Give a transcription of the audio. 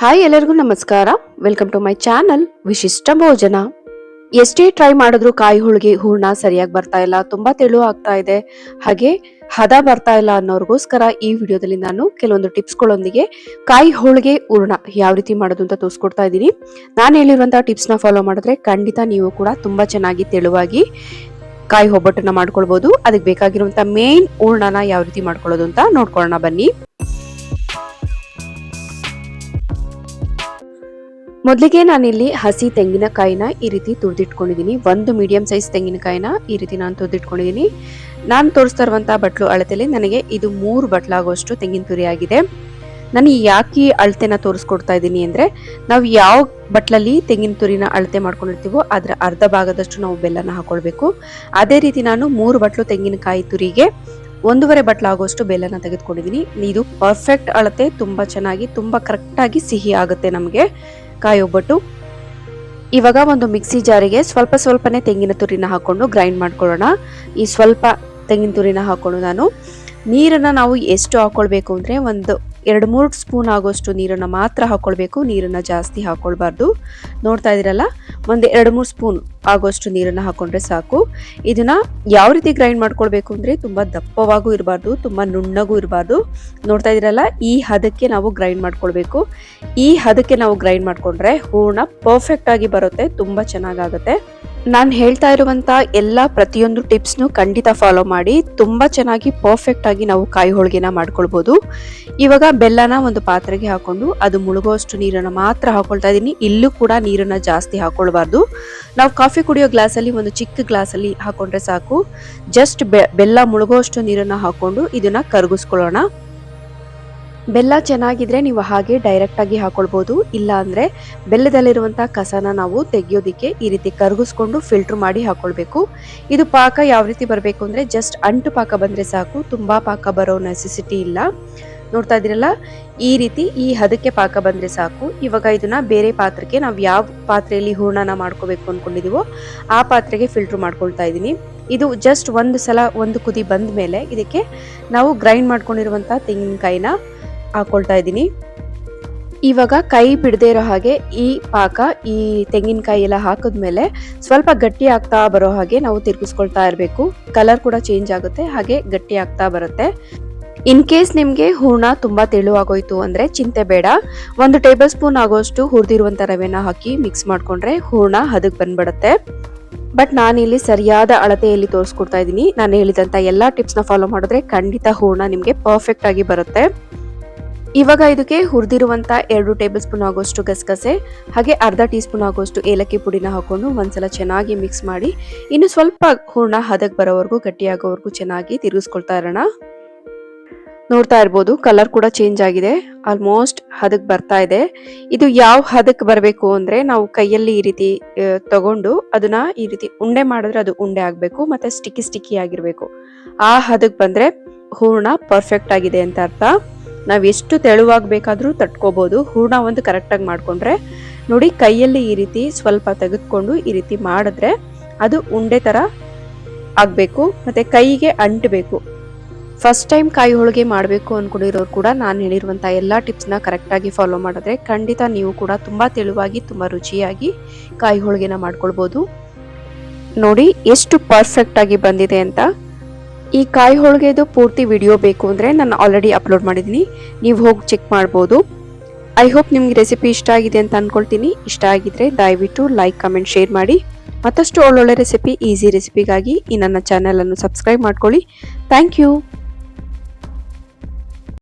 Hi ಎಲ್ಲರಿಗೂ ನಮಸ್ಕಾರ. Welcome to my channel ವಿಶಿಷ್ಟ ಭೋಜನ. ಎಷ್ಟೇ ಟ್ರೈ ಮಾಡಿದ್ರು ಕಾಯಿ ಹೋಳಿಗೆ ಹೂರ್ಣ ಸರಿಯಾಗಿ ಬರ್ತಾ ಇಲ್ಲ, ತುಂಬಾ ತೆಳು ಆಗ್ತಾ ಇದೆ, ಹಾಗೆ ಹದ ಬರ್ತಾ ಇಲ್ಲ ಅನ್ನೋರ್ಗೋಸ್ಕರ ಈ ವಿಡಿಯೋದಲ್ಲಿ ನಾನು ಕೆಲವೊಂದು ಟಿಪ್ಸ್ಗಳೊಂದಿಗೆ ಕಾಯಿ ಹೋಳಿಗೆ ಹೂರ್ಣ ಯಾವ ರೀತಿ ಮಾಡೋದು ಅಂತ ತೋರಿಸ್ಕೊಡ್ತಾ ಇದ್ದೀನಿ. ನಾನು ಹೇಳಿರುವಂತಹ ಟಿಪ್ಸ್ನ ಫಾಲೋ ಮಾಡಿದ್ರೆ ಖಂಡಿತ ನೀವು ಕೂಡ ತುಂಬಾ ಚೆನ್ನಾಗಿ ತೆಳುವಾಗಿ ಕಾಯಿ ಒಬ್ಬಟ್ಟನ್ನ ಮಾಡ್ಕೊಳ್ಬಹುದು. ಅದಕ್ಕೆ ಬೇಕಾಗಿರುವಂತಹ ಮೇನ್ ಹೂರ್ಣನ ಯಾವ ರೀತಿ ಮಾಡ್ಕೊಳ್ಳೋದು ಅಂತ ನೋಡ್ಕೊಳ್ಳೋಣ ಬನ್ನಿ. ಮೊದಲಿಗೆ ನಾನಿಲ್ಲಿ ಹಸಿ ತೆಂಗಿನಕಾಯಿನ ಈ ರೀತಿ ತುರಿದಿಟ್ಕೊಂಡಿದ್ದೀನಿ. ಒಂದು ಮೀಡಿಯಂ ಸೈಜ್ ತೆಂಗಿನಕಾಯಿನ ಈ ರೀತಿ ನಾನು ತುರಿದಿಟ್ಕೊಂಡಿದ್ದೀನಿ. ನಾನು ತೋರಿಸ್ತಾ ಇರುವಂತಹ ಬಟ್ಲು ಅಳತೆಯಲ್ಲಿ ನನಗೆ ಇದು 3 ಬಟ್ಲಾಗುವಷ್ಟು ತೆಂಗಿನ ತುರಿ ಆಗಿದೆ. ನಾನು ಯಾಕೆ ಅಳತೆನ ತೋರಿಸ್ಕೊಡ್ತಾ ಇದ್ದೀನಿ ಅಂದರೆ, ನಾವು ಯಾವ ಬಟ್ಲಲ್ಲಿ ತೆಂಗಿನ ತುರಿನ ಅಳತೆ ಮಾಡ್ಕೊಂಡಿರ್ತೀವೋ ಅದರ ಅರ್ಧ ಭಾಗದಷ್ಟು ನಾವು ಬೆಲ್ಲನ ಹಾಕೊಳ್ಬೇಕು. ಅದೇ ರೀತಿ ನಾನು 3 ಬಟ್ಲು ತೆಂಗಿನಕಾಯಿ ತುರಿಗೆ 1.5 ಬಟ್ಲಾಗುವಷ್ಟು ಬೆಲ್ಲನ ತೆಗೆದುಕೊಂಡಿದ್ದೀನಿ. ಇದು ಪರ್ಫೆಕ್ಟ್ ಅಳತೆ, ತುಂಬಾ ಚೆನ್ನಾಗಿ ತುಂಬಾ ಕರೆಕ್ಟಾಗಿ ಸಿಹಿ ಆಗುತ್ತೆ ನಮಗೆ ಕಾಯಿ ಒಬ್ಬಟ್ಟು. ಇವಾಗ ಒಂದು ಮಿಕ್ಸಿ ಜಾರಿಗೆ ಸ್ವಲ್ಪನೇ ತೆಂಗಿನ ತುರಿನ ಹಾಕೊಂಡು ಗ್ರೈಂಡ್ ಮಾಡ್ಕೊಳ್ಳೋಣ. ಈ ಸ್ವಲ್ಪ ತೆಂಗಿನ ತುರಿನ ಹಾಕೊಂಡು ನಾನು ನೀರನ್ನ ನಾವು ಎಷ್ಟು ಹಾಕೊಳ್ಬೇಕು ಅಂದ್ರೆ ಒಂದು 2-3 ಸ್ಪೂನ್ ಆಗೋಷ್ಟು ನೀರನ್ನ ಮಾತ್ರ ಹಾಕೊಳ್ಬೇಕು. ನೀರನ್ನ ಜಾಸ್ತಿ ಹಾಕೊಳ್ಬಾರ್ದು. ನೋಡ್ತಾ ಇದೀರಲ್ಲ, ಒಂದು 2-3 ಸ್ಪೂನ್ ಆಗೋಷ್ಟು ನೀರನ್ನ ಹಾಕೊಂಡ್ರೆ ಸಾಕು. ಇದನ್ನ ಯಾವ ರೀತಿ ಗ್ರೈಂಡ್ ಮಾಡ್ಕೊಳ್ಬೇಕು ಅಂದ್ರೆ ತುಂಬಾ ದಪ್ಪವಾಗೂ ಇರಬಾರ್ದು, ತುಂಬಾ ನುಣ್ಣಗೂ ಇರಬಾರ್ದು. ನೋಡ್ತಾ ಇದೀರಲ್ಲ, ಈ ಹದಕ್ಕೆ ನಾವು ಗ್ರೈಂಡ್ ಮಾಡ್ಕೊಳ್ಬೇಕು. ಈ ಹದಕ್ಕೆ ನಾವು ಗ್ರೈಂಡ್ ಮಾಡ್ಕೊಂಡ್ರೆ ಹೂರ್ಣ ಪರ್ಫೆಕ್ಟ್ ಆಗಿ ಬರುತ್ತೆ, ತುಂಬಾ ಚೆನ್ನಾಗಾಗುತ್ತೆ. ನಾನು ಹೇಳ್ತಾ ಇರುವಂತ ಎಲ್ಲ ಪ್ರತಿಯೊಂದು ಟಿಪ್ಸ್ನು ಖಂಡಿತ ಫಾಲೋ ಮಾಡಿ ತುಂಬಾ ಚೆನ್ನಾಗಿ ಪರ್ಫೆಕ್ಟ್ ಆಗಿ ನಾವು ಕಾಯಿ ಹೋಳಿಗೆನ ಮಾಡ್ಕೊಳ್ಬಹುದು. ಇವಾಗ ಬೆಲ್ಲನ ಒಂದು ಪಾತ್ರೆಗೆ ಹಾಕೊಂಡು ಅದು ಮುಳುಗುವಷ್ಟು ನೀರನ್ನ ಮಾತ್ರ ಹಾಕೊಳ್ತಾ ಇದ್ದೀನಿ. ಇಲ್ಲೂ ಕೂಡ ನೀರನ್ನ ಜಾಸ್ತಿ ಹಾಕೊಳ್ಬಾರ್ದು. ನಾವು ಕಾಫಿ ಕುಡಿಯೋ ಗ್ಲಾಸಲ್ಲಿ ಒಂದು ಚಿಕ್ಕ ಗ್ಲಾಸಲ್ಲಿ ಹಾಕೊಂಡ್ರೆ ಸಾಕು. ಜಸ್ಟ್ ಬೆಲ್ಲ ಮುಳುಗುವಷ್ಟು ನೀರನ್ನ ಹಾಕೊಂಡು ಇದನ್ನ ಕರಗಿಸ್ಕೊಳ್ಳೋಣ. ಬೆಲ್ಲ ಚೆನ್ನಾಗಿದ್ರೆ ನೀವು ಹಾಗೆ ಡೈರೆಕ್ಟ್ ಆಗಿ ಹಾಕೊಳ್ಬಹುದು. ಇಲ್ಲ ಅಂದ್ರೆ ಬೆಲ್ಲದಲ್ಲಿರುವಂತಹ ಕಸನ ನಾವು ತೆಗಿಯೋದಿಕ್ಕೆ ಈ ರೀತಿ ಕರಗಿಸ್ಕೊಂಡು ಫಿಲ್ಟರ್ ಮಾಡಿ ಹಾಕೊಳ್ಬೇಕು. ಇದು ಪಾಕ ಯಾವ ರೀತಿ ಬರಬೇಕು ಅಂದ್ರೆ ಜಸ್ಟ್ ಅಂಟು ಪಾಕ ಬಂದ್ರೆ ಸಾಕು, ತುಂಬಾ ಪಾಕ ಬರೋ ನೆಸೆಸಿಟಿ ಇಲ್ಲ. ನೋಡ್ತಾ ಇದ್ದೀರಲ್ಲ, ಈ ರೀತಿ ಈ ಹದಕ್ಕೆ ಪಾಕ ಬಂದ್ರೆ ಸಾಕು. ಇವಾಗ ಇದನ್ನ ಬೇರೆ ಪಾತ್ರಕ್ಕೆ, ನಾವು ಯಾವ ಪಾತ್ರೆಯಲ್ಲಿ ಹೂರ್ಣನ ಮಾಡ್ಕೋಬೇಕು ಅನ್ಕೊಂಡಿದೀವೋ ಆ ಪಾತ್ರೆಗೆ ಫಿಲ್ಟರ್ ಮಾಡ್ಕೊಳ್ತಾ ಇದ್ದೀನಿ. ಇದು ಜಸ್ಟ್ ಒಂದು ಕುದಿ ಬಂದ ಮೇಲೆ ಇದಕ್ಕೆ ನಾವು ಗ್ರೈಂಡ್ ಮಾಡ್ಕೊಂಡಿರುವಂತಹ ತೆಂಗಿನಕಾಯಿನ ಹಾಕೊಳ್ತಾ ಇದ್ದೀನಿ. ಇವಾಗ ಕೈ ಬಿಡದೇ ಇರೋ ಹಾಗೆ ಈ ಪಾಕ, ಈ ತೆಂಗಿನಕಾಯಿ ಎಲ್ಲ ಹಾಕಿದ್ಮೇಲೆ ಸ್ವಲ್ಪ ಗಟ್ಟಿ ಆಗ್ತಾ ಬರೋ ಹಾಗೆ ನಾವು ತಿರ್ಗಿಸ್ಕೊಳ್ತಾ ಇರಬೇಕು. ಕಲರ್ ಕೂಡ ಚೇಂಜ್ ಆಗುತ್ತೆ, ಹಾಗೆ ಗಟ್ಟಿ ಆಗ್ತಾ ಬರುತ್ತೆ. ಇನ್ ಕೇಸ್ ನಿಮ್ಗೆ ಹೂರ್ಣ ತುಂಬಾ ತೆಳು ಆಗೋಯ್ತು ಅಂದ್ರೆ ಚಿಂತೆ ಬೇಡ. 1 ಟೇಬಲ್ ಸ್ಪೂನ್ ಆಗೋಷ್ಟು ಹುರಿದಿರುವಂತ ರವೆನ ಹಾಕಿ ಮಿಕ್ಸ್ ಮಾಡ್ಕೊಂಡ್ರೆ ಹೂರ್ಣ ಹದಕ್ ಬಂದ್ಬಿಡುತ್ತೆ. ಬಟ್ ನಾನಿಲ್ಲಿ ಸರಿಯಾದ ಅಳತೆಯಲ್ಲಿ ತೋರಿಸ್ಕೊಡ್ತಾ ಇದ್ದೀನಿ. ನಾನು ಹೇಳಿದಂತ ಎಲ್ಲಾ ಟಿಪ್ಸ್ ನ ಫಾಲೋ ಮಾಡಿದ್ರೆ ಖಂಡಿತ ಹೂರ್ಣ ನಿಮ್ಗೆ ಪರ್ಫೆಕ್ಟ್ ಆಗಿ ಬರುತ್ತೆ. ಇವಾಗ ಇದಕ್ಕೆ ಹುರಿದಿರುವಂತ 2 ಟೇಬಲ್ ಸ್ಪೂನ್ ಆಗೋಷ್ಟು ಗಸಗಸೆ ಹಾಗೆ ಅರ್ಧ ಟೀ ಸ್ಪೂನ್ ಆಗೋಷ್ಟು ಏಲಕ್ಕಿ ಪುಡಿನ ಹಾಕೊಂಡು ಒಂದ್ಸಲ ಚೆನ್ನಾಗಿ ಮಿಕ್ಸ್ ಮಾಡಿ ಇನ್ನು ಸ್ವಲ್ಪ ಹೂರ್ಣ ಹದಕ್ ಬರೋವರೆಗೂ, ಗಟ್ಟಿಯಾಗೋವರೆಗೂ ಚೆನ್ನಾಗಿ ತಿರುಗಿಸ್ಕೊಳ್ತಾ ಇರೋಣ. ನೋಡ್ತಾ ಇರ್ಬೋದು, ಕಲರ್ ಕೂಡ ಚೇಂಜ್ ಆಗಿದೆ, ಆಲ್ಮೋಸ್ಟ್ ಹದಕ್ ಬರ್ತಾ ಇದೆ. ಇದು ಯಾವ ಹದಕ್ ಬರಬೇಕು ಅಂದ್ರೆ, ನಾವು ಕೈಯಲ್ಲಿ ಈ ರೀತಿ ತಗೊಂಡು ಅದನ್ನ ಈ ರೀತಿ ಉಂಡೆ ಮಾಡಿದ್ರೆ ಅದು ಉಂಡೆ ಆಗ್ಬೇಕು, ಮತ್ತೆ ಸ್ಟಿಕ್ಕಿ ಆಗಿರ್ಬೇಕು. ಆ ಹದಕ್ ಬಂದ್ರೆ ಹೂರ್ಣ ಪರ್ಫೆಕ್ಟ್ ಆಗಿದೆ ಅಂತ ಅರ್ಥ. ನಾವ್ ಎಷ್ಟು ತೆಳುವಾಗಬೇಕಾದ್ರೂ ತಟ್ಕೋಬಹುದು. ಹೂರ್ಣ ಒಂದು ಕರೆಕ್ಟ್ ಆಗಿ ಮಾಡ್ಕೊಂಡ್ರೆ ನೋಡಿ, ಕೈಯಲ್ಲಿ ಈ ರೀತಿ ಸ್ವಲ್ಪ ತೆಗೆದುಕೊಂಡು ಈ ರೀತಿ ಮಾಡಿದ್ರೆ ಅದು ಉಂಡೆ ತರ ಆಗ್ಬೇಕು, ಮತ್ತೆ ಕೈಗೆ ಅಂಟಬೇಕು. ಫಸ್ಟ್ ಟೈಮ್ ಕಾಯಿ ಹೋಳಿಗೆ ಮಾಡಬೇಕು ಅನ್ಕೊಂಡಿರೋರು ಕೂಡ ನಾನು ಹೇಳಿರುವಂತ ಎಲ್ಲಾ ಟಿಪ್ಸ್ ನ ಕರೆಕ್ಟ್ ಆಗಿ ಫಾಲೋ ಮಾಡಿದ್ರೆ ಖಂಡಿತ ನೀವು ಕೂಡ ತುಂಬಾ ತೆಳುವಾಗಿ ತುಂಬಾ ರುಚಿಯಾಗಿ ಕಾಯಿ ಹೋಳಿಗೆನ ಮಾಡ್ಕೊಳ್ಬಹುದು. ನೋಡಿ ಎಷ್ಟು ಪರ್ಫೆಕ್ಟ್ ಆಗಿ ಬಂದಿದೆ ಅಂತ. ಈ ಕಾಯಿ ಹೋಳಿಗೆದು ಪೂರ್ತಿ ವಿಡಿಯೋ ಬೇಕು ಅಂದ್ರೆ ನಾನು ಆಲ್ರೆಡಿ ಅಪ್ಲೋಡ್ ಮಾಡಿದ್ದೀನಿ, ನೀವು ಹೋಗಿ ಚೆಕ್ ಮಾಡ್ಬೋದು. ಐ ಹೋಪ್ ನಿಮ್ಗೆ ರೆಸಿಪಿ ಇಷ್ಟ ಆಗಿದೆ ಅಂತ ಅನ್ಕೊಳ್ತೀನಿ. ಇಷ್ಟ ಆಗಿದ್ರೆ ದಯವಿಟ್ಟು ಲೈಕ್, ಕಮೆಂಟ್, ಶೇರ್ ಮಾಡಿ. ಮತ್ತಷ್ಟು ಒಳ್ಳೊಳ್ಳೆ ರೆಸಿಪಿ, ಈಸಿ ರೆಸಿಪಿಗಾಗಿ ಈ ನನ್ನ ಚಾನೆಲ್ ಅನ್ನು ಸಬ್ಸ್ಕ್ರೈಬ್ ಮಾಡ್ಕೊಳ್ಳಿ. Thank you.